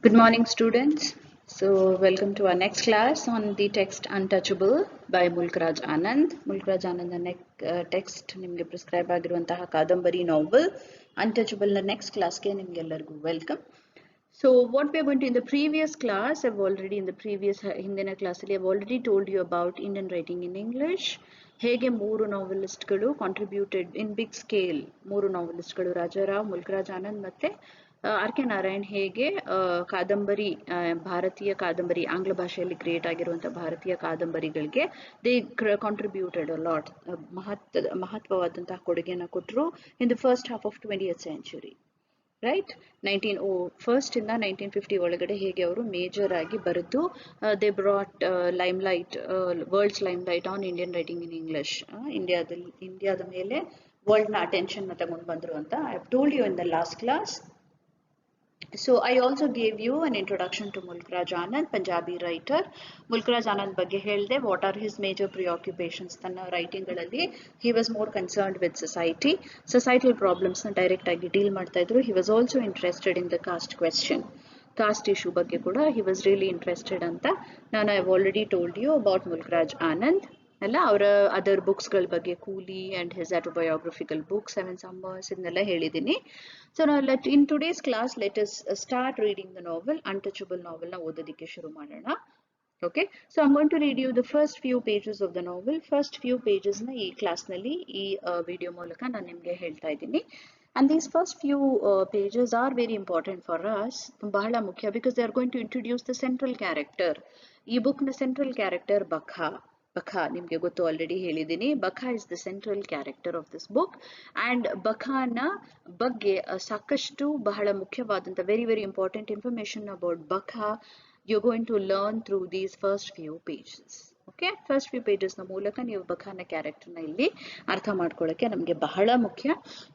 Good morning, students. So, welcome to our next class on the text Untouchable by Mulkraj Anand. Mulkraj Anand text ನಿಮಗೆ prescribe ಆಗಿರುವಂತಹ ಕಾದಂಬರಿ novel Untouchable ನ next class ಗೆ ನಿಮಗೆಲ್ಲರಿಗೂ welcome. So, what we are going to in the previous class, ಹಿಂದಿನ ಕ್ಲಾಸಲ್ಲಿ I've already told you about Indian writing in English. ಹೇಗೆ ಮೂರು ನಾವೆಲಿಸ್ಟ್ಗಳು ಕಾಂಟ್ರಿಬ್ಯೂಟೆಡ್ ಇನ್ ಬಿಗ್ ಸ್ಕೇಲ್, ಮೂರು ನಾವೆಲಿಸ್ಟ್ಗಳು ರಾಜಾರಾವ್, ಮುಲ್ಕರಾಜ್ ಆನಂದ್ ಮತ್ತೆ ಆರ್ ಕೆ ನಾರಾಯಣ್ ಹೇಗೆ ಕಾದಂಬರಿ, ಭಾರತೀಯ ಕಾದಂಬರಿ, ಆಂಗ್ಲ ಭಾಷೆಯಲ್ಲಿ ಕ್ರಿಯೇಟ್ ಆಗಿರುವಂತಹ ಭಾರತೀಯ ಕಾದಂಬರಿಗಳಿಗೆ ದೇ ಕಾಂಟ್ರಿಬ್ಯೂಟೆಡ್ ಅ ಲಾಟ್, ಮಹತ್ವವಾದಂತಹ ಕೊಡುಗೆಯನ್ನು ಕೊಟ್ಟರು in the first half of 20th century. Right, first ಇಂದ 1950 ಒಳಗಡೆ ಹೇಗೆ ಅವರು ಮೇಜರ್ ಆಗಿ ಬರೆದು they brought limelight, worlds limelight on Indian writing in English. ಇಂಡಿಯಾದ ಮೇಲೆ ವರ್ಲ್ಡ್ ನ ಅಟೆನ್ಷನ್ ತಗೊಂಡು ಬಂದ್ರು ಅಂತ I have told you in the last class. So I also gave you an introduction to Mulkraj Anand, Punjabi writer. Mulkraj Anand ಬಗ್ಗೆ ಹೇಳಿದೆ, what are his major preoccupations. ತನ್ನ writing ಗಳಲ್ಲಿ he was more concerned with societal problems ನ direct ಆಗಿ deal ಮಾಡ್ತಾ ಇದ್ರು. He was also interested in the caste question, caste issue ಬಗ್ಗೆ ಕೂಡ he was really interested ಅಂತ ನಾನು I have already told you about Mulkraj Anand. ಅಲ್ಲ, ಅವರ ಅದರ್ ಬುಕ್ಸ್ಗಳ ಬಗ್ಗೆ, Coolie and his autobiographical book, 7 Summers ಇದನ್ನೆಲ್ಲ ಹೇಳಿದ್ದೀನಿ. So in today's class let us start reading the novel Untouchable novel ನ ಓದೋದಕ್ಕೆ ಶುರು ಮಾಡೋಣ. Okay, so I going to read you the first few pages of the novel. First few pages ನ ಈ ಕ್ಲಾಸ್ನಲ್ಲಿ ಈ ವಿಡಿಯೋ ಮೂಲಕ ನಾನು ನಿಮಗೆ ಹೇಳ್ತಾ ಇದ್ದೀನಿ. And these first few pages are very important for us, ಬಹಳ ಮುಖ್ಯ, because they are going to introduce the central character. ಈ ಬುಕ್ ನ ಸೆಂಟ್ರಲ್ ಕ್ಯಾರೆಕ್ಟರ್ ಬಖಾ ನಿಮ್ಗೆ ಗೊತ್ತು, ಆಲ್ರೆಡಿ ಹೇಳಿದ್ದೀನಿ. Bakha is the central character of this book and ಬಖಾನ ಬಗ್ಗೆ ಸಾಕಷ್ಟು ಬಹಳ ಮುಖ್ಯವಾದಂತ very important information about Bakha you going to learn through these first few pages. Okay, first few pages ನ ಮೂಲಕ ನೀವು ಬಖಾನ ಕ್ಯಾರೆಕ್ಟರ್ ನ ಇಲ್ಲಿ ಅರ್ಥ ಮಾಡ್ಕೊಳ್ಳೋಕೆ ನಮಗೆ ಬಹಳ ಮುಖ್ಯ.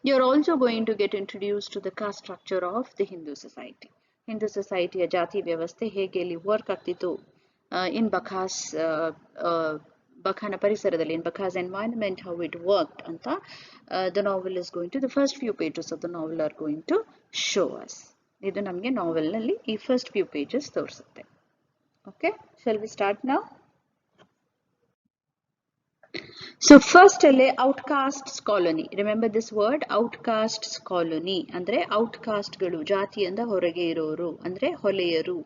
You are also going to get introduce to the caste structure of the Hindu society. Hindu ಸೊಸೈಟಿಯ ಜಾತಿ ವ್ಯವಸ್ಥೆ ಹೇಗೆ ಇಲ್ಲಿ ವರ್ಕ್ ಆಗ್ತಿತ್ತು in Bakhana ಪರಿಸರದಲ್ಲಿ, in Bakha's environment, how it worked ಅಂತ the novel is going to, the first few pages of the novel are going to show us. ಇದು ನಮಗೆ ನಾವೆಲ್ ನಲ್ಲಿ ಈ ಫಸ್ಟ್ ಫ್ಯೂ ಪೇಜಸ್ ತೋರಿಸುತ್ತೆ. Okay, shall we start now? So first ಅಲ್ಲೇ outcasts colony, remember this word outcasts colony ಅಂದ್ರೆ ಔಟ್ಕಾಸ್ಟ್ಗಳು, ಜಾತಿಯಿಂದ ಹೊರಗೆ ಇರೋರು ಅಂದ್ರೆ ಹೊಲೆಯರು,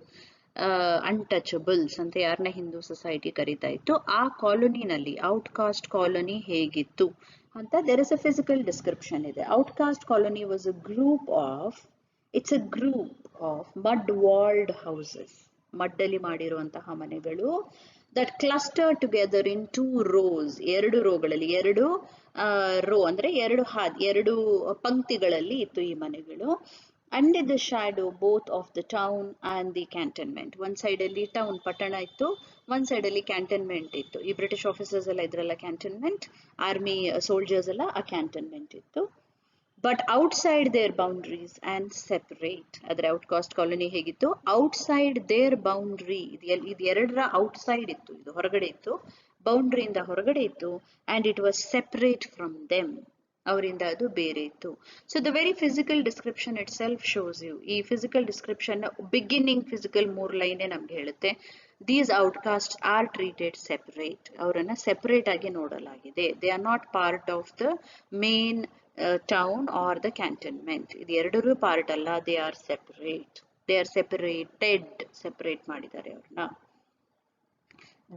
ಅನ್ಟಚಬಲ್ಸ್ ಅಂತ ಯಾರನ್ನ ಹಿಂದೂ ಸೊಸೈಟಿ ಕರೀತಾ ಇತ್ತು. ಆ ಕಾಲೋನಿನಲ್ಲಿ ಔಟ್ಕಾಸ್ಟ್ ಕಾಲೋನಿ ಹೇಗಿತ್ತು ಅಂತ there is a physical description ಇದೆ. Outcast colony was a group of mud walled houses, ಮಡ್ಡಲ್ಲಿ ಮಾಡಿರುವಂತಹ ಮನೆಗಳು, that cluster together in 2 rows, 2 ರೋಗಳಲ್ಲಿ, 2 ರೋ ಅಂದ್ರೆ 2 ಪಂಕ್ತಿಗಳಲ್ಲಿ ಇತ್ತು ಈ ಮನೆಗಳು. Under the shadow both of the town and the cantonment. One side ಅಲ್ಲಿ ಟೌನ್ ಪಟ್ಟಣ ಇತ್ತು, one side ಅಲ್ಲಿ ಕ್ಯಾಂಟನ್ಮೆಂಟ್ ಇತ್ತು. ಈ ಬ್ರಿಟಿಷ್ ಆಫೀಸರ್ಸ್ ಎಲ್ಲ ಇದ್ರಲ್ಲ ಕ್ಯಾಂಟನ್ಮೆಂಟ್, ಆರ್ಮಿ ಸೋಲ್ಜರ್ಸ್ ಎಲ್ಲ ಆ ಕ್ಯಾಂಟನ್ಮೆಂಟ್ ಇತ್ತು. But outside their boundaries and separate. ಆದ್ರೆ ಔಟ್ಕಾಸ್ಟ್ ಕಾಲೋನಿ ಹೇಗಿತ್ತು, ಔಟ್ಸೈಡ್ ದೇರ್ ಬೌಂಡ್ರಿ, ಇದು ಎರಡರ ಔಟ್ಸೈಡ್ ಇತ್ತು, ಇದು ಹೊರಗಡೆ ಇತ್ತು, ಬೌಂಡ್ರಿಯಿಂದ ಹೊರಗಡೆ ಇತ್ತು, and it was separate from them, ಅವರಿಂದ ಅದು ಬೇರೆ ಇತ್ತು. So the very physical description itself shows you, ಈ ಫಿಸಿಕಲ್ ಡಿಸ್ಕ್ರಿಪ್ಷನ್ ಬಿಗಿನಿಂಗ್ ಫಿಸಿಕಲ್ 3 ಲೈನೇ ನಮ್ಗೆ ಹೇಳುತ್ತೆ, these outcast are treated separate, ಅವರನ್ನ ಸೆಪರೇಟ್ ಆಗಿ ನೋಡಲಾಗಿದೆ. They are not part of the main town or the cantonment. ಇದು ಎರಡರೂ ಪಾರ್ಟ್ ಅಲ್ಲ, they are separate, they are separated, separate ಮಾಡಿದ್ದಾರೆ ಅವ್ರನ್ನ.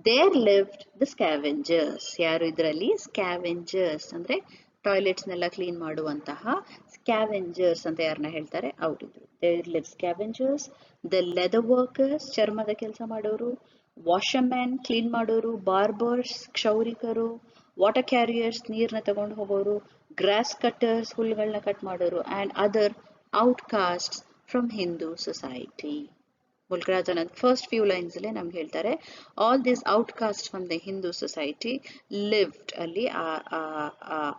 ದೇರ್ ಲಿವ್ಡ್ ದ ಸ್ಕ್ಯಾವೆಂಜರ್ಸ್, ಯಾರು ಇದರಲ್ಲಿ ಸ್ಕ್ಯಾವೆಂಜರ್ಸ್ ಅಂದ್ರೆ ಟಾಯ್ಲೆಟ್ಸ್ನೆಲ್ಲ ಕ್ಲೀನ್ ಮಾಡುವಂತಹ ಸ್ಕ್ಯಾವೆಂಜರ್ಸ್ ಅಂತ ಯಾರನ್ನ ಹೇಳ್ತಾರೆ, ಅವರಿದ್ರು. There live scavengers, the leather workers, ಚರ್ಮದ ಕೆಲಸ ಮಾಡೋರು, ವಾಷರ್ಮ್ಯಾನ್ ಕ್ಲೀನ್ ಮಾಡೋರು, ಬಾರ್ಬರ್ಸ್ ಕ್ಷೌರಿಕರು, ವಾಟರ್ ಕ್ಯಾರಿಯರ್ಸ್ ನೀರ್ನ ತಗೊಂಡು ಹೋಗೋರು, ಗ್ರಾಸ್ ಕಟ್ಟರ್ಸ್ ಹುಲ್ಲುಗಳನ್ನ ಕಟ್ ಮಾಡೋರು, and other outcasts from Hindu society. Mulkraj Anand first few lines ಅಲ್ಲೇ ನಮ್ಗೆ ಹೇಳ್ತಾರೆ, all this outcast from the Hindu society lived, ಅಲ್ಲಿ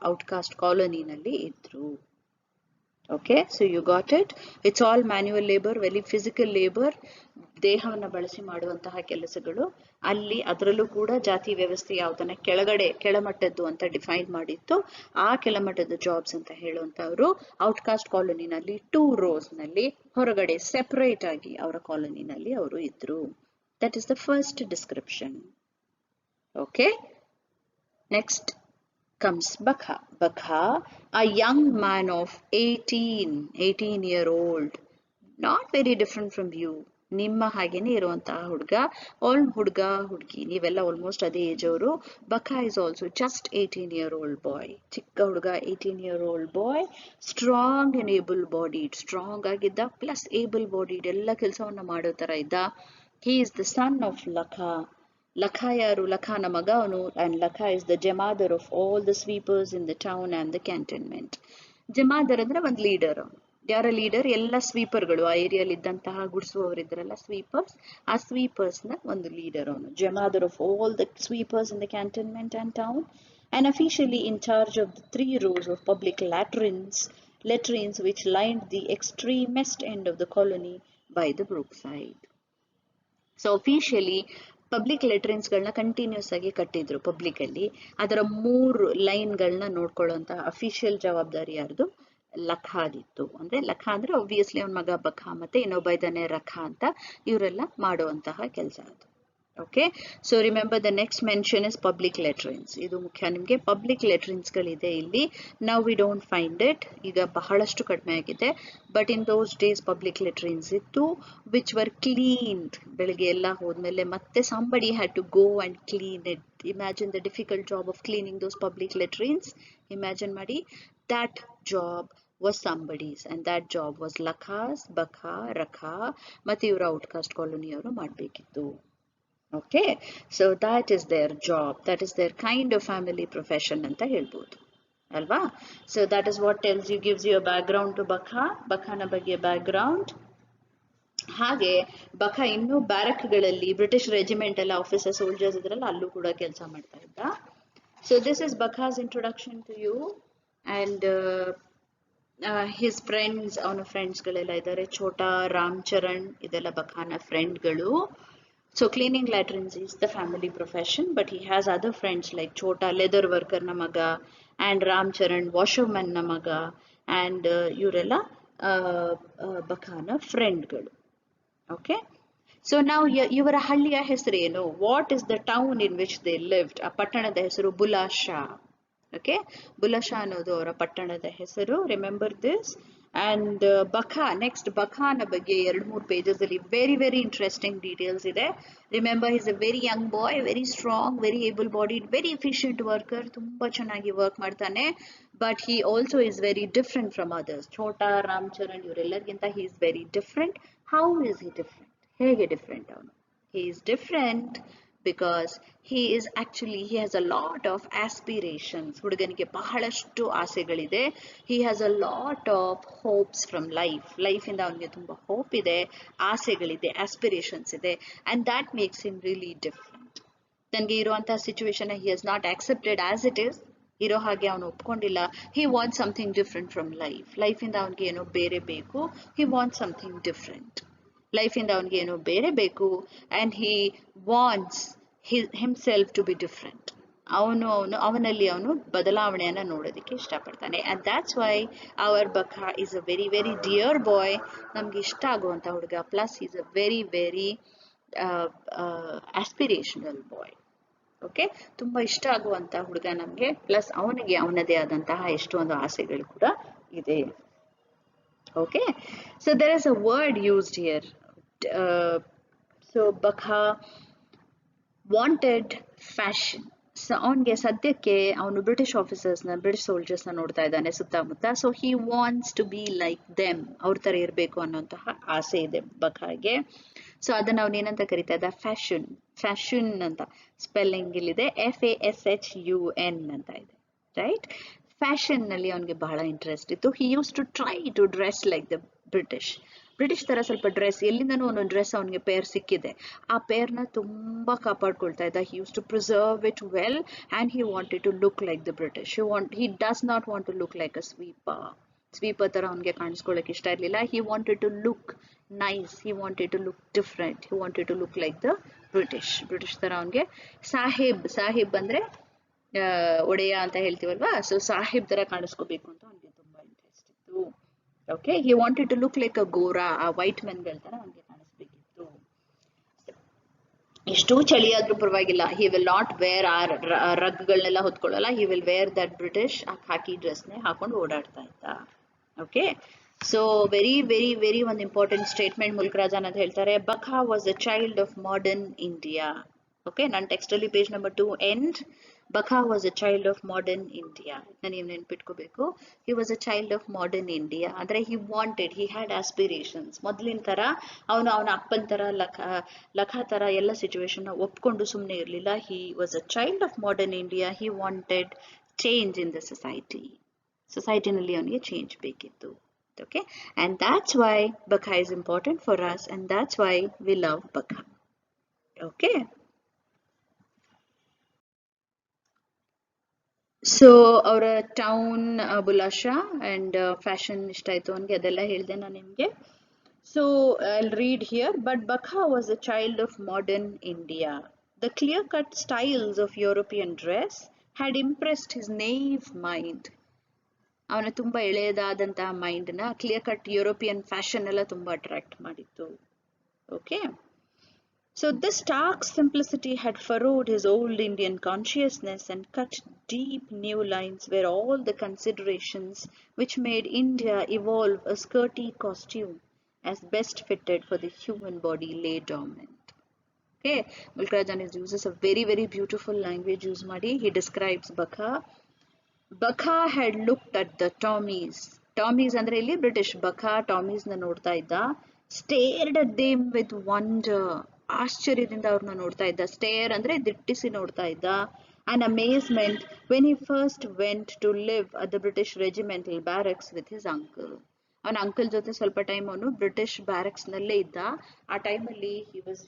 ಔಟ್ಕಾಸ್ಟ್ ಕಾಲೋನಿನಲ್ಲಿ ಇದ್ರು. Okay, so you got it. It's all manual labour, very physical labour, ದೇಹವನ್ನ ಬಳಸಿ ಮಾಡುವಂತಹ ಕೆಲಸಗಳು ಅಲ್ಲಿ, ಅದರಲ್ಲೂ ಕೂಡ ಜಾತಿ ವ್ಯವಸ್ಥೆ ಯಾವ್ದನ್ನ ಕೆಳಮಟ್ಟದ್ದು ಅಂತ ಡಿಫೈನ್ ಮಾಡಿತ್ತು, ಆ ಕೆಳಮಟ್ಟದ ಜಾಬ್ಸ್ ಅಂತ ಹೇಳುವಂತವ್ರು ಔಟ್ಕಾಸ್ಟ್ ಕಾಲೋನಿನಲ್ಲಿ 2 rows ನಲ್ಲಿ ಹೊರಗಡೆ ಸೆಪರೇಟ್ ಆಗಿ ಅವರ ಕಾಲೋನಿನಲ್ಲಿ ಅವರು ಇದ್ರು. That is the first description. Okay, next comes Bakha. Bakha, a young man of 18-year-old, not very different from you. ನಿಮ್ಮ ಹಾಗೇನೆ ಇರುವಂತಹ ಹುಡುಗ, ಹುಡುಗಿ ನೀವೆಲ್ಲ ಆಲ್ಮೋಸ್ಟ್ ಅದೇ ಏಜ್ ಅವರು. Bakha is also just 18-year-old boy, ಚಿಕ್ಕ ಹುಡುಗ, 18-year-old boy, strong and able bodied, strong ಆಗಿದ್ದ ಪ್ಲಸ್ ಏಬಲ್ ಬಾಡಿಡ್, ಎಲ್ಲ ಕೆಲಸವನ್ನ ಮಾಡೋ ತರ ಇದ್ದ. He is the son of Lakha. Lakha ಯಾರು? ಲಖಾನ ಮಗ ಅವನು. And Lakha is the jamadar of all the sweepers in the town and the cantonment. Jamadar ಅಂದ್ರೆ ಒಂದು ಲೀಡರ್. ಯಾರ ಲೀಡರ್? ಎಲ್ಲ ಸ್ವೀಪರ್ಗಳು, ಆ ಏರಿಯಾಲಿ ಇದ್ದಂತಹ ಗುಡಿಸುವವರಿದ್ರಲ್ಲ ಸ್ವೀಪರ್ಸ್, ಆ ಸ್ವೀಪರ್ಸ್ ನ ಒಂದು ಲೀಡರ್ ಅವನು. Jamadar of all the sweepers in the cantonment and town, and officially in charge of the 3 rows of public latrines which lined the extremest end of the colony by the brookside. So officially public ಲೆಟ್ರಿನ್ಸ್ಗಳನ್ನ continuous ಆಗಿ ಕಟ್ಟಿದ್ರು public ಅಲ್ಲಿ. ಅದರ 3 ಲೈನ್ಗಳನ್ನ ನೋಡ್ಕೊಳ್ಳುವಂತಹ official ಜವಾಬ್ದಾರಿ ಯಾರ್ದು? ಲಖಾದಿತ್ತು. ಅಂದ್ರೆ ಲಖಾ ಅಂದ್ರೆ obviously ಅವನ ಮಗ ಬಖಾ, ಮತ್ತೆ ಇನ್ನೊಬ್ಬ ಇದ್ದಾನೆ ರಖಾ ಅಂತ, ಇವರೆಲ್ಲ ಮಾಡುವಂತಹ ಕೆಲಸ ಅದು. Okay, so remember the next mention is public latrines. ಇದು ಮುಖ್ಯ ನಿಮ್ಗೆ. ಪಬ್ಲಿಕ್ ಲೆಟ್ರಿನ್ಸ್ ಗಳಿದೆ ಇಲ್ಲಿ. Now we don't find it, ಈಗ ಬಹಳಷ್ಟು ಕಡಿಮೆ ಆಗಿದೆ. But in those days public latrines ಇತ್ತು, ವಿಚ್ ವರ್ ಕ್ಲೀನ್ಡ್. ಬೆಳಿಗ್ಗೆ ಎಲ್ಲ ಹೋದ್ಮೇಲೆ ಮತ್ತೆ somebody had to go and clean it. Imagine the difficult job of cleaning those public latrines. Imagine ಮಾಡಿ, that job was somebody's, and that job was ಲಖಾಸ್, ಬಖಾ, ರಖಾ ಮತ್ತೆ ಇವರ ಔಟ್ಕಾಸ್ಟ್ colony ಅವರು ಮಾಡಬೇಕಿತ್ತು. Okay, so that is their job, that is their kind of family profession ಅಂತ ಹೇಳ್ಬೋದು ಅಲ್ವಾ. So that is what tells you, gives you a background to Bakha, ಬಖಾನ ಬಗ್ಗೆ background. ಹಾಗೆ ಬಖಾ ಇನ್ನು ಬ್ಯಾರಕ್ಗಳಲ್ಲಿ ಬ್ರಿಟಿಷ್ ರೆಜಿಮೆಂಟ್ ಎಲ್ಲ ಆಫೀಸರ್ ಸೋಲ್ಜರ್ಸ್ ಇದ್ರಲ್ಲ, ಅಲ್ಲೂ ಕೂಡ ಕೆಲಸ ಮಾಡ್ತಾ ಇದ್ದ. So this is Bakha's introduction to you. And his friends, ಅವನ ಫ್ರೆಂಡ್ಸ್ಗಳೆಲ್ಲ ಇದ್ದಾರೆ. ಛೋಟಾ, ರಾಮ್ ಚರಣ್, ಇದೆಲ್ಲ ಬಖಾನ ಫ್ರೆಂಡ್ಗಳು. So cleaning latrines is the family profession, but he has other friends like Chota, leather worker na maga, and Ram Charan, washerman na maga, and ಇವರೆಲ್ಲ ಬಖಾನ ಫ್ರೆಂಡ್ಗಳು. Okay, so now ಇವರ ಹಳ್ಳಿಯ ಹೆಸರು ಏನು? What is the town in which they lived? ಆ ಪಟ್ಟಣದ ಹೆಸರು ಬುಲಾಶಾ. Okay, ಬುಲಾಶಾ ಅನ್ನೋದು ಅವರ ಪಟ್ಟಣದ ಹೆಸರು. Remember this. And Bakha, next ಬಖಾನ ಬಗ್ಗೆ 2-3 ಪೇಜಸ್ ಅಲ್ಲಿ ವೆರಿ ವೆರಿ ಇಂಟ್ರೆಸ್ಟಿಂಗ್ ಡೀಟೇಲ್ಸ್ ಇದೆ. Remember, is a very young boy, very strong, very able bodied, very efficient worker, ತುಂಬಾ ಚೆನ್ನಾಗಿ ವರ್ಕ್ ಮಾಡ್ತಾನೆ. But he also is very different from others. Chota, Ram Charan ಇವರೆಲ್ಲರಿಗಿಂತ he is very different. How is he different? ಹೇಗೆ different ಅವನು? He is different because he has a lot of aspirations. ಹುಡುಗನಿಗೆ ಬಹಳಷ್ಟು ಆಸೆಗಳಿದೆ. He has a lot of hopes from life ಇಂದ ಅವನಿಗೆ ತುಂಬಾ hope ಇದೆ, ಆಸೆಗಳಿದೆ, aspirations ಇದೆ, and that makes him really different. ತನಗೆ ಇರುವಂತಹ situation he has not accepted as it is. ಇರೋ ಹಾಗೆ ಅವನು ಒಪ್ಕೊಂಡಿಲ್ಲ. He wants something different from life ಇಂದ ಅವನಿಗೆ ಏನೋ ಬೇರೆ ಬೇಕು. He wants something different. Life ಇಂದ ಅವನಿಗೆ ಏನೋ ಬೇರೆ ಬೇಕು. And he wants himself to be different. ಅವನಲ್ಲಿ ಅವನು ಬದಲಾವಣೆಯನ್ನ ನೋಡೋದಕ್ಕೆ ಇಷ್ಟಪಡ್ತಾನೆ. And that's why our Bakha is a very very dear boy. ನಮ್ಗೆ ಇಷ್ಟ ಆಗುವಂತ ಹುಡುಗ. Plus is a very very aspirational boy. Okay, ತುಂಬಾ ಇಷ್ಟ ಆಗುವಂತ ಹುಡುಗ ನಮ್ಗೆ. ಪ್ಲಸ್ ಅವನಿಗೆ ಅವನದೇ ಆದಂತಹ ಎಷ್ಟೊಂದು ಆಸೆಗಳು ಕೂಡ ಇದೆ. Okay, so there is a word used here. So Bakha wanted fashion. So ಅವನಿಗೆ ಸದ್ಯಕ್ಕೆ ಅವನು ಬ್ರಿಟಿಷ್ ಸೋಲ್ಜರ್ಸ್ ನ ನೋಡ್ತಾ ಇದ್ದಾನೆ ಸುತ್ತಮುತ್ತ. So he wants to be like them, ಅವ್ರ ತರ ಇರಬೇಕು ಅನ್ನೋಂತಹ ಆಸೆ ಇದೆ ಬಖಾಗೆ. ಸೊ ಅದನ್ನ ಅವನು ಏನಂತ ಕರೀತಾ ಇದ್ದ? ಫ್ಯಾಷನ್ ಅಂತ ಸ್ಪೆಲ್ಲಿಂಗ್ ಇಲ್ಲಿದೆ, FASHUN ಅಂತ ಇದೆ, ರೈಟ್. ಫ್ಯಾಷನ್ ನಲ್ಲಿ ಅವನಿಗೆ ಬಹಳ ಇಂಟ್ರೆಸ್ಟ್ ಇತ್ತು. He use to try to dress like the British ತರ ಸ್ವಲ್ಪ ಡ್ರೆಸ್, ಎಲ್ಲಿಂದನೂ ಒಂದೊಂದು ಡ್ರೆಸ್ ಅವನಿಗೆ ಪೇರ್ ಸಿಕ್ಕಿದೆ. ಆ ಪೇರ್ನ ತುಂಬಾ ಕಾಪಾಡ್ಕೊಳ್ತಾ ಇದ್ದ. He use to preserve it well and he wanted to look like the British. He does not want to look like a sweeper. Sweeper ತರ ಅವನಿಗೆ ಕಾಣಿಸ್ಕೊಳ್ಳೋಕೆ ಇಷ್ಟ ಇರಲಿಲ್ಲ. He wanted to look nice, he wanted to look different, he wanted to look like the British ತರ ಅವನಿಗೆ ಸಾಹೇಬ್ ಅಂದ್ರೆ ಒಡೆಯ ಅಂತ ಹೇಳ್ತೀವಲ್ವಾ, ಸೊ ಸಾಹೇಬ್ ತರ ಕಾಣಿಸ್ಕೋಬೇಕು ಅಂತ ಅವನಿಗೆ ತುಂಬಾ ಇಂಟ್ರೆಸ್ಟ್ ಇತ್ತು. Okay, he wanted to look like a ಗೋರಾ, ಆ ವೈಟ್ ಮೆನ್ಗಳ ತರ ಅವನಿಗೆ ಕಾಣಿಸ್ಬೇಕಿತ್ತು. ಎಷ್ಟೋ ಚಳಿ ಆದ್ರೂ ಪರವಾಗಿಲ್ಲ, ಹಿ ವಿಲ್ ನಾಟ್ ವೇರ್ ಆ ರಗ್ಗಳನ್ನೆಲ್ಲ ಹೊತ್ಕೊಳ್ಳಲ್ಲ, he will wear that British ಹಾಕಿ ಡ್ರೆಸ್ನೇ ಹಾಕೊಂಡು ಓಡಾಡ್ತಾ ಇದ್ದ. ಓಕೆ, ಸೊ ವೆರಿ ಒಂದು ಇಂಪಾರ್ಟೆಂಟ್ ಸ್ಟೇಟ್ಮೆಂಟ್ ಮುಲ್ಕರಾಜ್ ಆನಂದ್ ಹೇಳ್ತಾರೆ, Bakha was a child of modern India. Okay, ನನ್ನ ಟೆಕ್ಸ್ಟ್ ಅಲ್ಲಿ page number 2 end. Bakha was a child of modern India. ನೀವು ನೆನ್ಪಿಟ್ಕೋಬೇಕು, he was a child of modern India. ಅಂದ್ರೆ he had aspirations. ಮೊದಲಿನ ತರ ಅವನ ಅಪ್ಪನ ತರ ಲಖ ತರ ಎಲ್ಲ ಸಿಚುವೇಶನ್ ಒಪ್ಕೊಂಡು ಸುಮ್ಮನೆ ಇರಲಿಲ್ಲ. he was a child of modern India. he wanted change in the societyನಲ್ಲಿ ಅವನಿಗೆ ಚೇಂಜ್ ಬೇಕಿತ್ತು. Okay, and that's why Bakha is important for us, and that's why we love Bakha. Okay, so ಅವರ town Bulashah and fashion ಇಷ್ಟ ಆಯ್ತು ಅವನಿಗೆ, ಅದೆಲ್ಲ ಹೇಳಿದೆ ನಾನು ನಿಮಗೆ. So I'll read here, but Bakha was a child of modern India. The clear cut styles of European dress had impressed his naive mind. ಅವನ ತುಂಬಾ ಎಳೆಯದಾದಂತಹ ಮೈಂಡ್ನ ಕ್ಲಿಯರ್ ಕಟ್ ಯುರೋಪಿಯನ್ ಫ್ಯಾಷನ್ ಎಲ್ಲ ತುಂಬಾ ಅಟ್ರಾಕ್ಟ್ ಮಾಡಿತ್ತು. Okay, so this stark simplicity had furrowed his old Indian consciousness and cut deep new lines where all the considerations which made India evolve a skirty costume as best fitted for the human body lay dormant. Okay, Mulkraj Anand uses a very beautiful language use ಮಾಡಿ. He describes Bakha. Bakha had looked at the Tommies ಅಂದ್ರೆ ಇಲ್ಲಿ British. Bakha Tommies ನ ನೋಡ್ತಾ ಇದ್ದ. Stared at them with wonder. ಆಶ್ಚರ್ಯದಿಂದ ಅವ್ರನ್ನ ನೋಡ್ತಾ ಇದ್ದ. ಸ್ಟೇರ್ ಅಂದ್ರೆ ದಿಟ್ಟಿಸಿ ನೋಡ್ತಾ ಇದ್ದ. An amazement when he first went to live at the British regimental barracks with his uncle. ಅವನ ಅಂಕಲ್ ಜೊತೆ ಸ್ವಲ್ಪ ಟೈಮ್ ಅವನು ಬ್ರಿಟಿಷ್ ಬ್ಯಾರಕ್ಸ್ ನಲ್ಲೇ ಇದ್ದ. ಆ ಟೈಮಲ್ಲಿ he was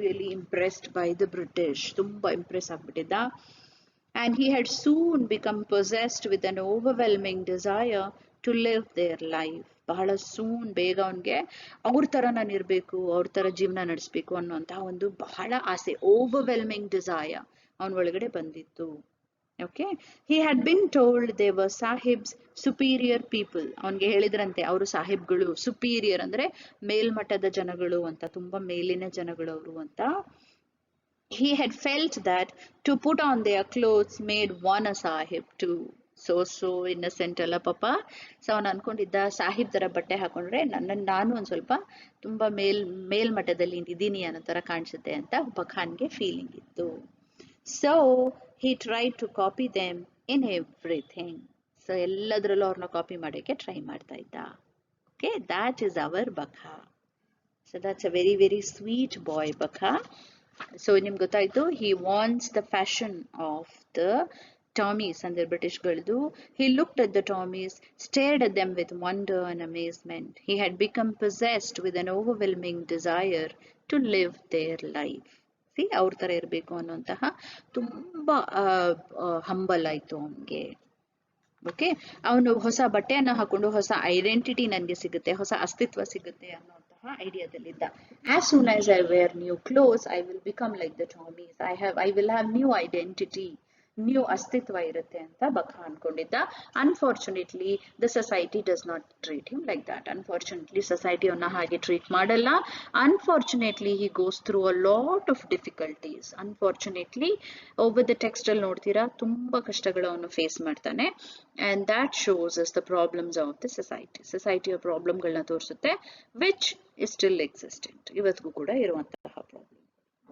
really impressed by the British. ತುಂಬಾ Impress ಆಗ್ಬಿಟ್ಟಿದ್ದ. And he had soon become possessed with an overwhelming desire to live their life. ಬಹಳ ಬೇಗ ಅವನಿಗೆ ಅವ್ರ ತರ ನಾನು ಇರ್ಬೇಕು, ಅವ್ರ ತರ ಜೀವನ ನಡೆಸ್ಬೇಕು ಅನ್ನುವಂತಹ ಒಂದು ಬಹಳ ಆಸೆ, ಓವರ್ವೆಲ್ಮಿಂಗ್ ಡಿಸೈರ್ ಅವನ ಒಳಗಡೆ ಬಂದಿತ್ತು. Okay, he had been told they were sahibs, superior people. ಅವನಿಗೆ ಹೇಳಿದ್ರಂತೆ ಅವರು ಸಾಹಿಬ್ಗಳು, ಸುಪೀರಿಯರ್ ಅಂದ್ರೆ ಮೇಲ್ಮಟ್ಟದ ಜನಗಳು ಅಂತ, ತುಂಬಾ ಮೇಲಿನ ಜನಗಳು ಅವರು ಅಂತ. He had felt that to put on their clothes made one a sahib too. So innocent ಅಲ್ಲ ಪಾಪ. ಸೊ ಅವನು ಅನ್ಕೊಂಡಿದ್ದ ಸಾಹಿಬ್ ತರ ಬಟ್ಟೆ ಹಾಕೊಂಡ್ರೆ ನಾನು ಒಂದ್ ಸ್ವಲ್ಪ ತುಂಬಾ ಮೇಲ್ಮಟ್ಟದಲ್ಲಿ ಇದ್ದೀನಿ ಅನ್ನೋ ತರ ಕಾಣಿಸುತ್ತೆ ಅಂತ ಬಖಾನ್ಗೆ ಫೀಲಿಂಗ್ ಇತ್ತು. So he tried to copy them in everything. So ಎಲ್ಲದರಲ್ಲೂ ಅವ್ರನ್ನ ಕಾಪಿ ಮಾಡೋಕೆ ಟ್ರೈ ಮಾಡ್ತಾ ಇದ್ದ. Okay, that is our Bakha. So that's a very sweet boy, Bakha. So ನಿಮ್ಗೆ ಗೊತ್ತಾಯ್ತು, he wants the fashion of the Tommies and the British galdu. He looked at the Tommies, stared at them with wonder and amazement. He had become possessed with an overwhelming desire to live their life. See, ಅವ್ರ ತರ ಇರಬೇಕು ಅನ್ನುವಂತಹ ತುಂಬಾ humble ಆಯ್ತು ಅವನಿಗೆ. Okay, ಅವನು ಹೊಸ ಬಟ್ಟೆಯನ್ನ ಹಾಕೊಂಡು ಹೊಸ ಐಡೆಂಟಿಟಿ ನನಗೆ ಸಿಗುತ್ತೆ, ಹೊಸ ಅಸ್ತಿತ್ವ ಸಿಗುತ್ತೆ ಅನ್ನುವಂತಹ ಐಡಿಯಾದಲ್ಲಿದ್ದ. As soon as I wear new clothes, I will become like the Tommies. I will have new identity, new ಅಸ್ತಿತ್ವ ಇರುತ್ತೆ ಅಂತ ಬಖಾ ಅನ್ಕೊಂಡಿದ್ದ. Unfortunately the society does not treat him like that. Unfortunately society ಅವನ್ನ ಹಾಗೆ ಟ್ರೀಟ್ ಮಾಡಲ್ಲ. Unfortunately he goes through a lot of difficulties. Unfortunately over the text ಅಲ್ಲಿ ನೋಡ್ತೀರಾ ತುಂಬಾ ಕಷ್ಟಗಳು ಅವನು ಫೇಸ್ ಮಾಡ್ತಾನೆ. And that shows us the problems of the ಸೊಸೈಟಿಯ ಪ್ರಾಬ್ಲಮ್ಗಳನ್ನ ತೋರಿಸುತ್ತೆ, ವಿಚ್ ಇಸ್ ಸ್ಟಿಲ್ ಎಕ್ಸಿಸ್ಟೆಂಟ್, ಇವತ್ತಿಗೂ ಕೂಡ ಇರುವಂತಹ problem.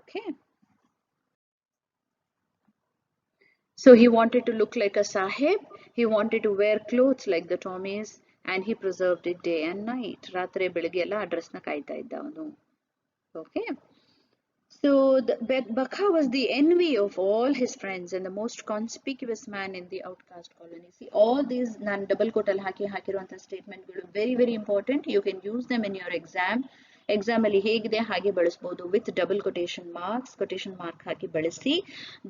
Okay, so he wanted to look like a sahib, he wanted to wear clothes like the Tommies, and he preserved it day and night. Ratre ಬೆಳಗ್ಗೆ ಎಲ್ಲ ಆ dress ನ ಕಾಯ್ತಾ ಇದ್ದ ಅವನು. Okay, so Bakha was the envy of all his friends and the most conspicuous man in the outcast colony. See, all these ನಾನು double quote ಅಲ್ಲಿ ಹಾಕಿರುವಂತಹ ಸ್ಟೇಟ್ಮೆಂಟ್ಗಳು very important. You can use them in your exam. Exam ಅಲ್ಲಿ ಹೇಗಿದೆ ಹಾಗೆ ಬಳಸಬಹುದು with double quotation mark ಹಾಕಿ ಬಳಸಿ.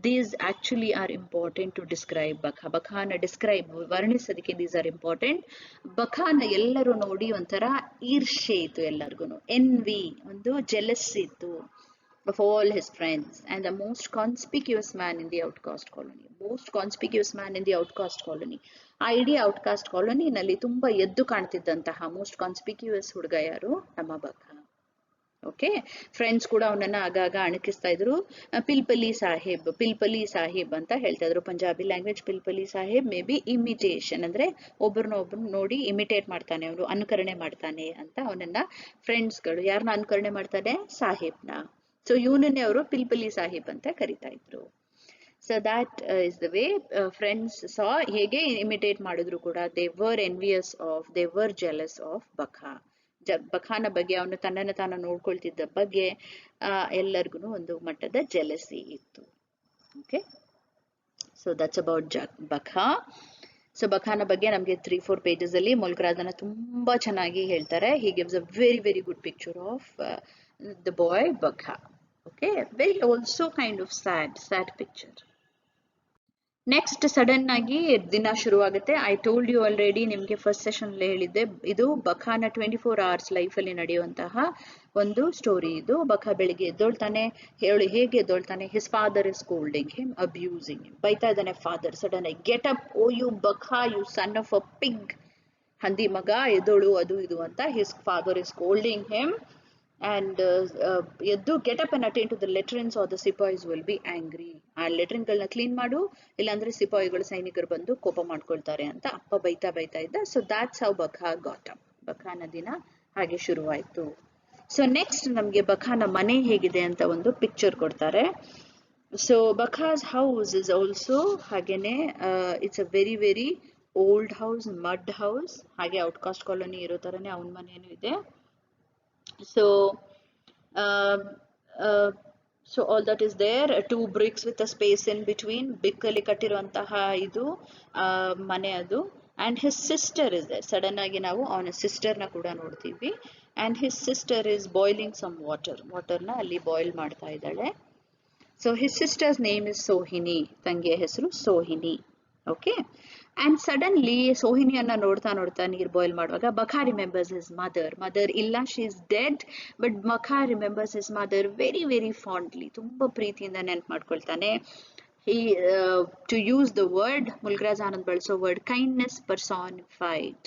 These actually are important to describe Bakha. ಬಖಾನ ಡಿಸ್ಕ್ರೈಬ್ ವರ್ಣಿಸೋದಕ್ಕೆ ದೀಸ್ ಆರ್ ಇಂಪಾರ್ಟೆಂಟ್. ಬಖಾನ ಎಲ್ಲರೂ ನೋಡಿ ಒಂಥರ ಈರ್ಷೆ ಇತ್ತು ಎಲ್ಲರಿಗೂ, ಎನ್ವಿ, ಒಂದು ಜೆಲಸ್ ಇತ್ತು of all his friends, and the most conspicuous man in the outcast colony. Most conspicuous man in the outcast colony. ಆ ಇಡೀ ಔಟ್ಕಾಸ್ಟ್ ಕಾಲೋನಿನಲ್ಲಿ ತುಂಬಾ ಎದ್ದು ಕಾಣ್ತಿದ್ದಂತಹ ಮೋಸ್ಟ್ ಕಾನ್ಸ್ಪಿಕ್ಯೂಸ್ ಹುಡುಗ ಯಾರು? ನಮ್ಮ ಬಖಾ. ಓಕೆ, ಫ್ರೆಂಡ್ಸ್ ಕೂಡ ಅವನನ್ನ ಆಗಾಗ ಅಣಕಿಸ್ತಾ ಇದ್ರು. ಪಿಲ್ಪಲಿ ಸಾಹೇಬ್ ಅಂತ ಹೇಳ್ತಾ ಇದ್ರು. Punjabi language Pilpili Sahib may be imitation, ಅಂದ್ರೆ ಒಬ್ಬರನ್ನ ನೋಡಿ ಇಮಿಟೇಟ್ ಮಾಡ್ತಾನೆ, ಅವನು ಅನುಕರಣೆ ಮಾಡ್ತಾನೆ ಅಂತ ಅವನನ್ನ ಫ್ರೆಂಡ್ಸ್ಗಳು ಯಾರನ್ನ ಅನುಕರಣೆ ಮಾಡ್ತಾನೆ? ಸಾಹೇಬ್ನ. ಸೊ ಇವನನ್ನೇ ಅವರು ಪಿಲ್ಪಲಿ ಸಾಹೇಬ್ ಅಂತ ಕರಿತಾ ಇದ್ರು. So that is the way friends ಸಾ. ಹೇಗೆ ಇಮಿಟೇಟ್ ಮಾಡಿದ್ರು ಕೂಡ ದೇ ವರ್ ಜೆಲಸ್ ಆಫ್ ಬಖಾ. ಬಖಾನ ಬಗ್ಗೆ, ಅವನು ತನ್ನನ್ನು ತಾನು ನೋಡ್ಕೊಳ್ತಿದ್ದ ಬಗ್ಗೆ ಎಲ್ಲರಿಗೂ ಒಂದು ಮಟ್ಟದ ಜೆಲಸಿ ಇತ್ತು. Okay, so that's about Bakha. So ಬಖಾನ ಬಗ್ಗೆ ನಮಗೆ 3-4 ಪೇಜಸ್ ಅಲ್ಲಿ ಮುಲ್ಕರಾಜನ ತುಂಬಾ ಚೆನ್ನಾಗಿ ಹೇಳ್ತಾರೆ. He gives a very very good picture of the boy Bakha. Okay, very also kind of sad picture. Next sudden ಆಗಿ ದಿನ ಶುರುವಾಗುತ್ತೆ. ಐ ಟೋಲ್ಡ್ ಯು ಆಲ್ರೆಡಿ, ನಿಮಗೆ ಫಸ್ಟ್ ಸೆಷನ್ ಅಲ್ಲಿ ಹೇಳಿದ್ದೆ, ಇದು ಬಖಾನ 24 hours ಲೈಫ್ ಅಲ್ಲಿ ನಡೆಯುವಂತಹ ಒಂದು ಸ್ಟೋರಿ ಇದು. ಬಖಾ ಬೆಳಿಗ್ಗೆ ಎದ್ದೊಳ್ತಾನೆ. ಹೇಗೆ ಎದ್ದೊಳ್ತಾನೆ? His father is scolding him, abusing him. ಬೈತಾ ಇದ್ದಾನೆ ಫಾದರ್. ಸಡನ್ ಆಗಿ get up oh you Bakha, you son of a pig, ಹಂದಿ ಮಗ, ಎದ್ದೋಳು, ಅದು ಇದು ಅಂತ his father is scolding him. And ಎದ್ದು get up and attend to the latrines or the sepoys will be angry. ಆ ಲೆಟ್ರಿನ್ಗಳನ್ನ ಕ್ಲೀನ್ ಮಾಡು, ಇಲ್ಲಾಂದ್ರೆ ಸಿಪಾಯಿಗಳು, ಸೈನಿಕರು ಬಂದು ಕೋಪ ಮಾಡ್ಕೊಳ್ತಾರೆ ಅಂತ ಅಪ್ಪ ಬೈತಾ ಇದ್ದ. So that's how Bakha got up. ಬಖಾನ ದಿನ ಹಾಗೆ ಶುರುವಾಯ್ತು. ಸೊ ನೆಕ್ಸ್ಟ್ ನಮ್ಗೆ ಬಖಾನ ಮನೆ ಹೇಗಿದೆ ಅಂತ ಒಂದು ಪಿಕ್ಚರ್ ಕೊಡ್ತಾರೆ. ಸೊ ಬಖಾಸ್ ಹೌಸ್ ಇಸ್ ಆಲ್ಸೋ ಹಾಗೇನೆ, it's a very very old house, mud house. ಹಾಗೆ ಔಟ್ಕಾಸ್ಟ್ ಕಾಲೋನಿ ಇರೋ ತರನೇ ಅವನ ಮನೇನು ಇದೆ. So all that is there. 2 bricks with a space in between. ಬಿಕ್ಕಲ್ಲಿ ಕಟ್ಟಿರುವಂತಹ ಇದು ಮನೆ ಅದು. And his sister is there. Sudden ಆಗಿ ನಾವು ಅವನ ಸಿಸ್ಟರ್ನ ಕೂಡ ನೋಡ್ತೀವಿ. And his sister is boiling some ವಾಟರ್ನ ಅಲ್ಲಿ ಬಾಯ್ಲ್ ಮಾಡ್ತಾ ಇದ್ದಾಳೆ. So his sister's name is Sohini. ತಂಗಿಯ ಹೆಸರು ಸೋಹಿನಿ. ಓಕೆ, and suddenly ಸೋಹಿನಿಯನ್ನ ನೋಡ್ತಾ ನೀರ್ ಬಾಯ್ಲ್ ಮಾಡುವಾಗ ಬಖಾ ರಿಮೆಂಬರ್ಸ್ ಹಿಸ್ ಮದರ್ ಇಲ್ಲ, she is dead, but Bakha remembers his mother very very fondly. ತುಂಬಾ ಪ್ರೀತಿಯಿಂದ ನೆನ್ಪು ಮಾಡ್ಕೊಳ್ತಾನೆ. To use the word, Mulk Raj Anand ಬಳಸೋ ವರ್ಡ್ ಕೈಂಡ್ನೆಸ್ ಪರ್ಸಾನಿಫೈಡ್.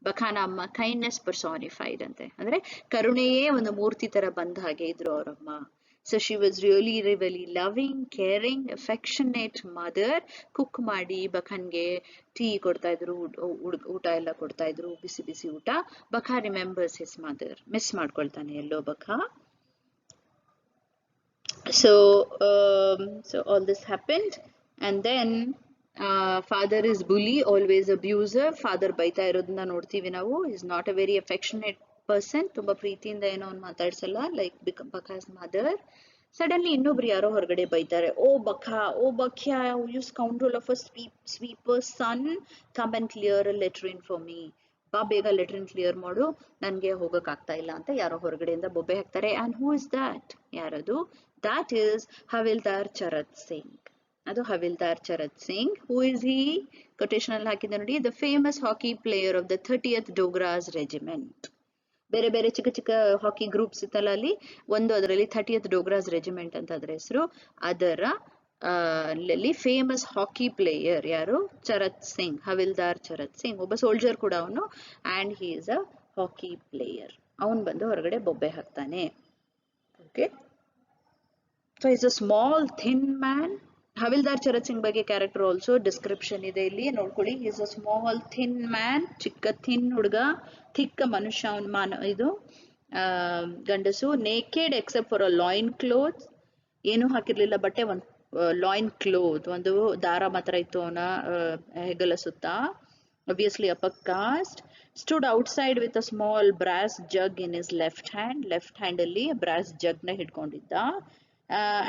ಬಖಾನ ಅಮ್ಮ ಕೈಂಡ್ನೆಸ್ ಪರ್ಸಾನಿಫೈಡ್ ಅಂತೆ, ಅಂದ್ರೆ ಕರುಣೆಯೇ ಒಂದು ಮೂರ್ತಿ ತರ ಬಂದ ಹಾಗೆ ಇದ್ರು ಅವರಮ್ಮ. So she was really really loving, caring, affectionate mother. Cook ಮಾಡಿ ಬಖನ್ಗೆ ಟೀ ಕೊಡ್ತಾ ಇದ್ರು, ಊಟ ಎಲ್ಲ ಕೊಡ್ತಾ ಇದ್ರು, ಬಿಸಿ ಬಿಸಿ ಊಟ. Bakha remembers his mother. Miss ಮಾಡ್ಕೊಳ್ತಾನೆ ಎಲ್ಲೋ Bakha. So all this happened, and then father is bully, always abuser. father ಬೈತಾ ಇರೋದನ್ನ ನೋಡ್ತೀವಿ ನಾವು. is not a very affectionate person. ತುಂಬಾ ಪ್ರೀತಿಯಿಂದ ಏನೋ ಅವ್ನು ಮಾತಾಡ್ಸಲ್ಲ, ಲೈಕ್ ಬಖಾಸ್ ಮದರ್. ಸಡನ್ಲಿ ಇನ್ನೊಬ್ರು ಯಾರೋ ಹೊರಗಡೆ ಬೈತಾರೆ. Oh Bakhya, you scoundrel of a sweeper son, come and clear a latrine for me. ಬಾ ಬೇಗ ಲೆಟ್ರಿನ್ ಕ್ಲಿಯರ್ ಮಾಡು, ನನ್ಗೆ ಹೋಗಕ್ ಆಗ್ತಾ ಇಲ್ಲ ಅಂತ ಯಾರೋ ಹೊರಗಡೆಯಿಂದ ಬೊಬ್ಬೆ ಹಾಕ್ತಾರೆ. And who is that? ಯಾರದು? That is Havildar Charat Singh. ಅದು Havildar Charat Singh. Who is he? Quotation ಅಲ್ಲಿ ಹಾಕಿದ್ದೆ ನೋಡಿ, the famous hockey player of the 30th Dogras regiment. ಬೇರೆ ಬೇರೆ ಚಿಕ್ಕ ಚಿಕ್ಕ ಹಾಕಿ ಗ್ರೂಪ್ಸ್ ಇತ್ತಲ್ಲ ಅಲ್ಲಿ ಒಂದು, ಅದರಲ್ಲಿ 30th ಡೋಗ್ರಾಸ್ ರೆಜಿಮೆಂಟ್ ಅಂತ ಅದ್ರ ಹೆಸರು. ಅದರ ಅಲ್ಲಿ ಫೇಮಸ್ ಹಾಕಿ ಪ್ಲೇಯರ್ ಯಾರು? ಚರತ್ ಸಿಂಗ್, ಹವಿಲ್ದಾರ್ ಚರತ್ ಸಿಂಗ್. ಒಬ್ಬ ಸೋಲ್ಜರ್ ಕೂಡ ಅವನು, and he is a hockey player. ಅವನು ಬಂದು ಹೊರಗಡೆ ಬೊಬ್ಬೆ ಹಾಕ್ತಾನೆ. Okay, so is a small thin man. Havildar Charat Singh ಬಗ್ಗೆ ಕ್ಯಾರೆಕ್ಟರ್ ಆಲ್ಸೋ ಡಿಸ್ಕ್ರಿಪ್ಷನ್ ಇದೆ ಇಲ್ಲಿ ನೋಡ್ಕೊಳ್ಳಿ. Is a small thin man, ಚಿಕ್ಕ ಥಿನ್ ಹುಡುಗ, ಥಿಕ್ಕ ಮನುಷ್ಯ. ಅವನ ಇದು ಗಂಡಸು. Naked except for a loin cloth. ಏನು ಹಾಕಿರ್ಲಿಲ್ಲ ಬಟ್ಟೆ, ಒಂದು ಲಾಯಿನ್ ಕ್ಲೋತ್, ಒಂದು ದಾರ ಮಾತ್ರ ಇತ್ತು ಅವನ ಹೆಗಲ ಸುತ್ತ. obviously upper caste. Stood outside with a small brass jug in his left hand ಅಲ್ಲಿ brass jug ನ ಹಿಡ್ಕೊಂಡಿದ್ದ.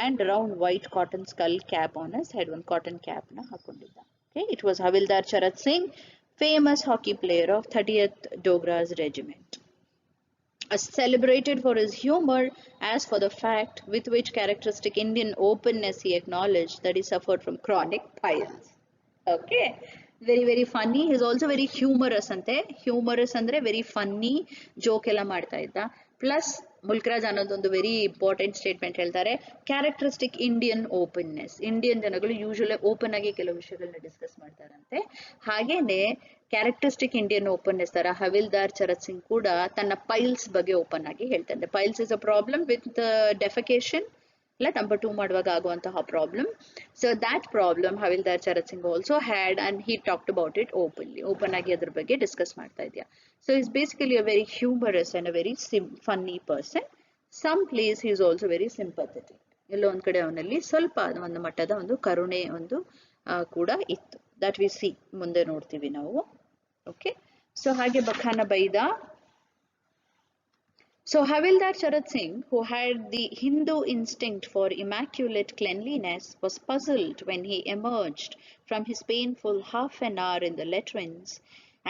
And round white cotton skull cap on his head, one cotton cap na ಹಾಕೊಂಡಿದ್ದ. Okay, it was Havildar Charat Singh, famous hockey player of 30th Dogras Regiment. celebrated for his humor as for the fact with which characteristic Indian openness he acknowledged that he suffered from chronic piles. Okay, very funny. He's also very humorous ante. Humorous andre very funny joke ಎಲ್ಲ ಮಾಡ್ತಾ ಇದ್ದ. Plus ಮುಲ್ಕರಾಜ್ ಅನ್ನೋದೊಂದು very important statement ಹೇಳ್ತಾರೆ, characteristic Indian openness. Indian ಜನಗಳು usually open ಆಗಿ ಕೆಲವು ವಿಷಯಗಳನ್ನ discuss ಮಾಡ್ತಾರಂತೆ. ಹಾಗೇನೆ ಕ್ಯಾರೆಕ್ಟರಿಸ್ಟಿಕ್ ಇಂಡಿಯನ್ ಓಪನ್ನೆಸ್ ತರ ಹವಿಲ್ದಾರ್ ಚರತ್ ಸಿಂಗ್ ಕೂಡ ತನ್ನ ಪೈಲ್ಸ್ ಬಗ್ಗೆ ಓಪನ್ ಆಗಿ ಹೇಳ್ತಾರೆ. Piles is a problem with defecation, ಇಲ್ಲ ನಂಬರ್ 2 ಮಾಡುವಾಗ ಆಗುವಂತಹ problem. So that problem Havildar Charat Singh also had and he talked about it openly. Open ಆಗಿ ಅದ್ರ ಬಗ್ಗೆ ಡಿಸ್ಕಸ್ ಮಾಡ್ತಾ ಇದೆಯಾ. So is basically a very humorous and a very funny person. Some place he is also very sympathetic. ಎಲ್ಲೋ ಒಂದ್ ಕಡೆ ಅವನಲ್ಲಿ ಸ್ವಲ್ಪ ಒಂದು ಮಟ್ಟದ ಒಂದು ಕರುಣೆ ಒಂದು ಕೂಡ ಇತ್ತು. ದಟ್ ವಿ ಸಿ ಮುಂದೆ ನೋಡ್ತೀವಿ ನಾವು. ಓಕೆ, ಸೊ ಹಾಗೆ ಬಖಾನ ಬೈದ. So Havildar Charat Singh, who had the Hindu instinct for immaculate cleanliness, was puzzled when he emerged from his painful half an hour in the latrines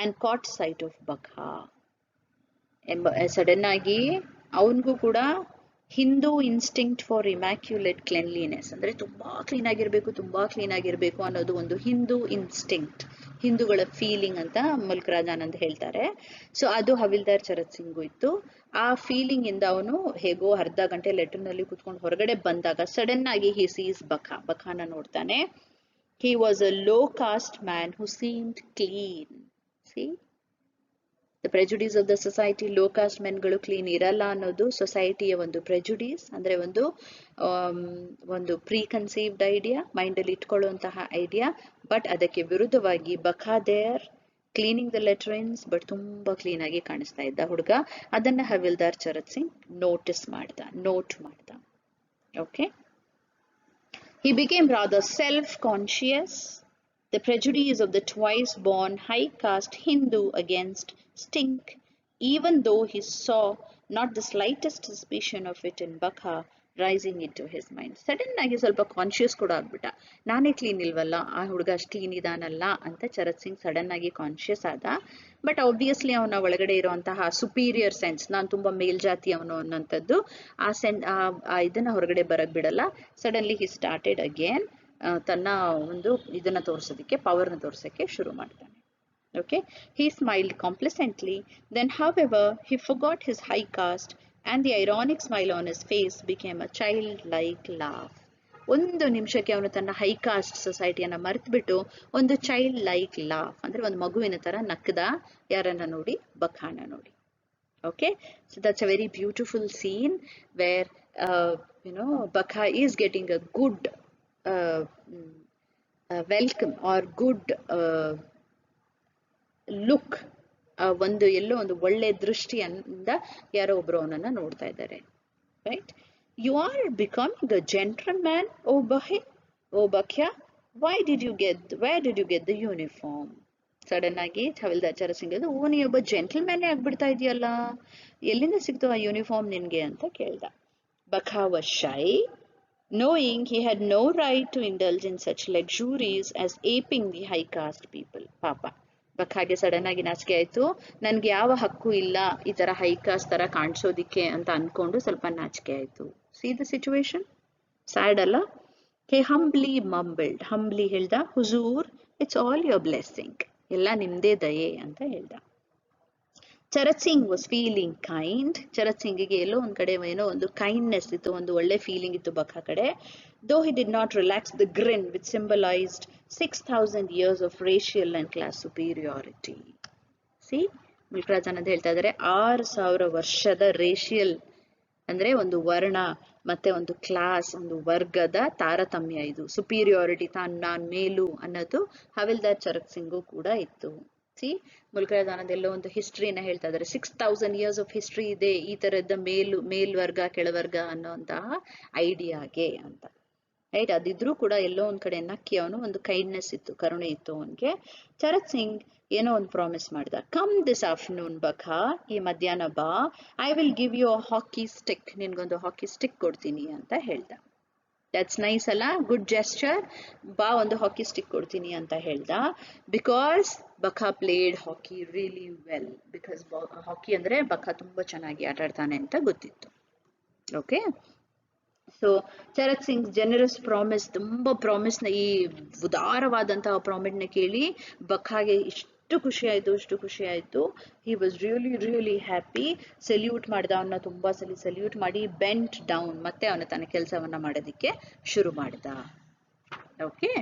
and caught sight of Bakha. Sudden agi avanigu kuda Hindu instinct for Immaculate cleanliness ಅಂದ್ರೆ ತುಂಬಾ clean ಆಗಿರ್ಬೇಕು ಅನ್ನೋದು ಒಂದು Hindu instinct, ಹಿಂದೂಗಳ feeling ಅಂತ ಮುಲ್ಕರಾಜ್ ಆನಂದ್ ಹೇಳ್ತಾರೆ. So ಅದು ಹವಿಲ್ದಾರ್ ಚರತ್ ಸಿಂಗು ಇತ್ತು. ಆ ಫೀಲಿಂಗ್ ಇಂದ ಅವನು ಹೇಗೋ ಅರ್ಧ ಗಂಟೆ ಲೆಟರ್ ನಲ್ಲಿ ಕುತ್ಕೊಂಡು ಹೊರಗಡೆ ಬಂದಾಗ ಸಡನ್ ಆಗಿ ಹಿ ಸೀಸ್ ಬಖಾನ ನೋಡ್ತಾನೆ. He was a low caste man who seemed clean. See the prejudice of the society, low caste ಮೆನ್ಗಳು ಕ್ಲೀನ್ ಇರಲ್ಲ ಅನ್ನೋದು ಸೊಸೈಟಿಯ ಒಂದು ಪ್ರೆಜುಡೀಸ್, ಅಂದ್ರೆ ಒಂದು ಪ್ರೀ ಕನ್ಸೀವ್ಡ್ ಐಡಿಯಾ, ಮೈಂಡ್ ಅಲ್ಲಿ ಇಟ್ಕೊಳ್ಳುವಂತಹ ಐಡಿಯಾ. ಬಟ್ ಅದಕ್ಕೆ ವಿರುದ್ಧವಾಗಿ ಬಖಾ ದೇರ್ ಕ್ಲೀನಿಂಗ್ ದ ಲೆಟ್ರಿನ್ಸ್, ಬಟ್ ತುಂಬಾ ಕ್ಲೀನ್ ಆಗಿ ಕಾಣಿಸ್ತಾ ಇದ್ದ ಹುಡುಗ. ಅದನ್ನ ಹವಿಲ್ದಾರ್ ಚರತ್ ಸಿಂಗ್ ನೋಟ್ ಮಾಡ್ದ. Okay, he became rather self-conscious. The prejudice of the twice-born high-caste Hindu against stink, even though he saw not the slightest suspicion of it in Bakha rising into his mind. Sudden ಆಗಿ ಸ್ವಲ್ಪ conscious ಕೂಡ ಆಗ್ಬಿಟ್ಟ. ನಾನೇ clean ಇಲ್ವಲ್ಲ, ಆ ಹುಡುಗ ಅಷ್ಟು clean ಇದಾನಲ್ಲ ಅಂತ ಚರತ್ ಸಿಂಗ್ ಸಡನ್ ಆಗಿ ಕಾನ್ಶಿಯಸ್ ಆದ. ಬಟ್ ಆಬ್ವಿಯಸ್ಲಿ ಅವನ ಒಳಗಡೆ ಇರುವಂತಹ ಸುಪೀರಿಯರ್ ಸೆನ್ಸ್, ನಾನು ತುಂಬಾ ಮೇಲ್ಜಾತಿ ಅವನು ಅನ್ನೋಂಥದ್ದು, ಆ ಇದನ್ನ ಹೊರಗಡೆ ಬರಕ್ ಬಿಡಲ್ಲ. ಸಡನ್ಲಿ ಹಿ ಸ್ಟಾರ್ಟೆಡ್ ಅಗೇನ್ ತನ್ನ ಒಂದು ಇದನ್ನ ತೋರ್ಸೋದಕ್ಕೆ, ಪವರ್ನ ತೋರ್ಸಕ್ಕೆ ಶುರು ಮಾಡ್ತಾನೆ. Okay, he smiled complacently. Then, however, he forgot his high caste, and the ironic smile on his face became a childlike laugh. ಒಂದು ನಿಮಿಷಕ್ಕೆ ಅವನು ತನ್ನ ಹೈ ಕಾಸ್ಟ್ ಸೊಸೈಟಿಯನ್ನ ಮರೆತುಬಿಟ್ಟು ಒಂದು ಚೈಲ್ಡ್ ಲೈಕ್ ಲಾಫ್ ಅಂದ್ರೆ ಒಂದು ಮಗುವಿನ ತರ ನಕ್ಕದ. ಯಾರನ್ನ ನೋಡಿ? ಬಖಾನ ನೋಡಿ. Okay, so that's a very beautiful scene where Bakha is getting a good welcome or good look, ಎಲ್ಲೋ ಒಂದು ಒಳ್ಳೆ ದೃಷ್ಟಿಯಿಂದ ಯಾರೋ ಒಬ್ರು ಅವನನ್ನ ನೋಡ್ತಾ ಇದ್ದಾರೆ. Right, you are becoming a gentleman oh Bakhya, where did you get the uniform? Sudden ಆಗಿ ಹವಿಲ್ದಾರ್ ಚರತ್ ಸಿಂಗ್ ನೀ ಒಬ್ಬ ಜೆಂಟಲ್ಮ್ಯಾನೇ ಆಗ್ಬಿಡ್ತಾ ಇದೆಯಲ್ಲ, ಎಲ್ಲಿಂದ ಸಿಕ್ತು ಆ ಯೂನಿಫಾರ್ಮ್ ನಿನ್ಗೆ ಅಂತ ಕೇಳ್ದ. Bakha was shy, knowing he had no right to indulge in such luxuries as aping the high caste people. ಪಾಪ ಬಖಾಗೆ ಸಡನ್ ಆಗಿ ನಾಚಿಕೆ ಆಯ್ತು. ನನ್ಗೆ ಯಾವ ಹಕ್ಕು ಇಲ್ಲ ಈ ತರ ಹೈ ಕಾಸ್ಟ್ ತರ ಕಾಣಿಸೋದಿಕ್ಕೆ ಅಂತ ಅನ್ಕೊಂಡು ಸ್ವಲ್ಪ ನಾಚಿಕೆ ಆಯ್ತು. ಸಿ ದ ಸಿಚುವೇಶನ್, ಸ್ಯಾಡ್ ಅಲ್ಲ? ಹೇ ಹಂಬ್ಲಿ ಮಂಬಲ್ಡ್, ಹಂಬ್ಲಿ ಹೇಳ್ದ, ಹುಜೂರ್ ಇಟ್ಸ್ ಆಲ್ ಯುವರ್ ಬ್ಲೆಸ್ಸಿಂಗ್, ಎಲ್ಲ ನಿಮ್ದೇ ದಯೆ ಅಂತ ಹೇಳ್ದ. ಚರತ್ ಸಿಂಗ್ ವಾಸ್ ಫೀಲಿಂಗ್ ಕೈಂಡ್. ಚರತ್ ಸಿಂಗಿಗೆ ಎಲ್ಲೋ ಒಂದ್ ಕಡೆ ಏನೋ ಒಂದು ಕೈಂಡ್ನೆಸ್ ಇತ್ತು, ಒಂದು ಒಳ್ಳೆ ಫೀಲಿಂಗ್ ಇತ್ತು ಬಖಾ ಕಡೆ. Though he did not relax the grin which symbolized 6,000 years of racial and class superiority. See, ಮುಲ್ಕರಾಜ್ Anand ಹೇಳ್ತಾ ಇದ್ದಾರೆ 6,000 ವರ್ಷದ ರೇಷಿಯಲ್ ಅಂದ್ರೆ ಒಂದು ವರ್ಣ ಮತ್ತೆ ಒಂದು ಕ್ಲಾಸ್, ಒಂದು ವರ್ಗದ ತಾರತಮ್ಯ, ಇದು ಸುಪೀರಿಯಾರಿಟಿ, ನಾನ್ ಮೇಲು ಅನ್ನೋದು ಹವಿಲ್ದಾರ್ ಚರತ್ ಸಿಂಗು ಕೂಡ ಇತ್ತು. ಸಿ, ಮುಲ್ಕರಾಜ್ ಆನಂದ್ ಎಲ್ಲೋ ಒಂದು ಹಿಸ್ಟ್ರಿನ ಹೇಳ್ತಾ ಇದ್ದಾರೆ, 6,000 years ಆಫ್ ಹಿಸ್ಟ್ರಿ ಇದೆ ಈ ತರದ ಮೇಲ್ವರ್ಗ ಕೆಳವರ್ಗ ಅನ್ನೋಂತಹ ಐಡಿಯಾಗೆ ಅಂತ. ರೈಟ್, ಅದಿದ್ರು ಕೂಡ ಎಲ್ಲೋ ಒಂದ್ ಕಡೆ ನಕ್ಕಿ ಅವನು ಒಂದು ಕೈಂಡ್ನೆಸ್ ಇತ್ತು, ಕರುಣೆ ಇತ್ತು ಅವನ್ಗೆ. ಚರತ್ ಸಿಂಗ್ ಏನೋ ಒಂದು ಪ್ರಾಮಿಸ್ ಮಾಡ್ದ. ಕಮ್ ದಿಸ್ ಆಫ್ಟರ್ನೂನ್ ಬಖಾ, ಈ ಮಧ್ಯಾಹ್ನ ಬಾ, I will give you a hockey stick, ನಿನ್ಗೊಂದು ಹಾಕಿ ಸ್ಟಿಕ್ ಕೊಡ್ತೀನಿ ಅಂತ ಹೇಳ್ದ. ದಟ್ಸ್ ನೈಸ್ ಅಲ್ಲ, ಗುಡ್ ಜೆಸ್ಚರ್. ಬಾ, ಒಂದು ಹಾಕಿ ಸ್ಟಿಕ್ ಕೊಡ್ತೀನಿ ಅಂತ ಹೇಳ್ದ. Because Bakha played hockey really well because hockey ಅಂದ್ರೆ ಬಖಾ ತುಂಬಾ ಚೆನ್ನಾಗಿ ಆಟ ಆಡ್ತಾನೆ ಅಂತ ಗೊತ್ತಿತ್ತು. Okay, so Charat Singh generous promise, ತುಂಬಾ ಪ್ರಾಮಿಸ್ ನ, ಈ ಉದಾರವಾದಂತಹ ಪ್ರಾಮಿಸ್ ನ ಕೇಳಿ ಬಖಾಗೆ ಇಷ್ಟು ಖುಷಿ ಆಯ್ತು. He was really happy. Salute ಮಾಡ್ದ, ಅವನ್ನ ತುಂಬಾ ಸಲ ಸೆಲ್ಯೂಟ್ ಮಾಡಿ ಬೆಂಟ್ ಡೌನ್, ಮತ್ತೆ ಅವನ ತನ್ನ ಕೆಲಸವನ್ನ ಮಾಡೋದಿಕ್ಕೆ ಶುರು ಮಾಡ್ದ. Okay,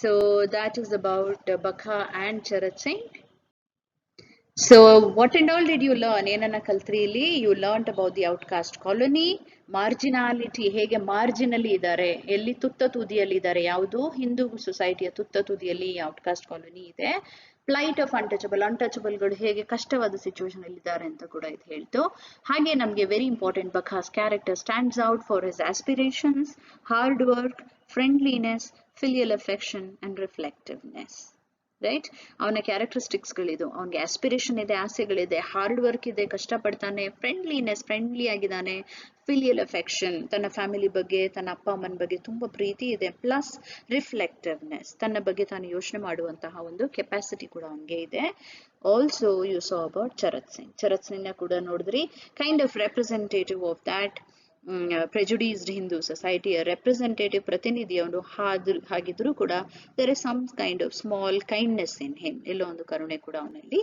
so that is about Bakha and Charat Singh. So what and all did you learn? ಏನನ್ನ ಕಲ್ತ್ರಿ ಇಲ್ಲಿ? You learnt about the outcast colony, marginality, ಹೇಗೆ ಮಾರ್ಜಿನಲ್ಲಿ ಇದ್ದಾರೆ, ಎಲ್ಲಿ ತುತ್ತ ತುದಿಯಲ್ಲಿ ಇದ್ದಾರೆ, ಯಾವುದು ಹಿಂದೂ ಸೊಸೈಟಿಯ ತುತ್ತ ತುದಿಯಲ್ಲಿ ಔಟ್ಕಾಸ್ಟ್ ಕಾಲೋನಿ ಇದೆ. ಪ್ಲೈಟ್ ಆಫ್ ಅನ್ಟಚಬಲ್ಗಳು ಹೇಗೆ ಕಷ್ಟವಾದ ಸಿಚುವೇಶನ್ ಅಲ್ಲಿ ಇದ್ದಾರೆ ಅಂತ ಕೂಡ ಇದು ಹೇಳ್ತು. ಹಾಗೆ ನಮಗೆ very important, Bakha's character stands out for his aspirations, hard work, friendliness, filial affection and reflectiveness. Right, ಅವನ ಕ್ಯಾರೆಕ್ಟರಿಸ್ಟಿಕ್ಸ್ಗಳಿದು. ಅವನಿಗೆ ಆಸ್ಪಿರೇಷನ್ ಇದೆ, ಆಸೆಗಳಿದೆ, ಹಾರ್ಡ್ ವರ್ಕ್ ಇದೆ, ಕಷ್ಟಪಡ್ತಾನೆ, ಫ್ರೆಂಡ್ಲಿ ಆಗಿದ್ದಾನೆ, ಫಿಲಿಯಲ್ ಅಫೆಕ್ಷನ್, ತನ್ನ ಫ್ಯಾಮಿಲಿ ಬಗ್ಗೆ, ತನ್ನ ಅಪ್ಪ ಅಮ್ಮನ ಬಗ್ಗೆ ತುಂಬಾ ಪ್ರೀತಿ ಇದೆ, ಪ್ಲಸ್ ರಿಫ್ಲೆಕ್ಟಿವ್ನೆಸ್, ತನ್ನ ಬಗ್ಗೆ ತಾನು ಯೋಚನೆ ಮಾಡುವಂತಹ ಒಂದು ಕೆಪಾಸಿಟಿ ಕೂಡ ಅವನಿಗೆ ಇದೆ. Also you saw about Charat Singh ಕೂಡ ನೋಡಿದ್ರಿ, kind of representative of that prejudiced Hindu ಸೊಸೈಟಿಯ ರೆಪ್ರೆಸೆಂಟೇಟಿವ್ ಪ್ರತಿನಿಧಿ ಅವನು ಹಾಗಿದ್ರು ಕೂಡ there is some kind of small kindness in him, ಎಲ್ಲೋ ಒಂದು ಕರುಣೆ ಕೂಡ ಅವನಲ್ಲಿ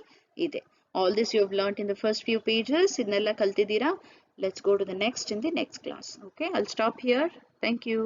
ಇದೆ. All this you have learnt in the first few pages. ಇದನ್ನೆಲ್ಲ ಕಲ್ತಿದ್ದೀರಾ. Let's go to the next in the next class. Okay, I'll stop here. Thank you.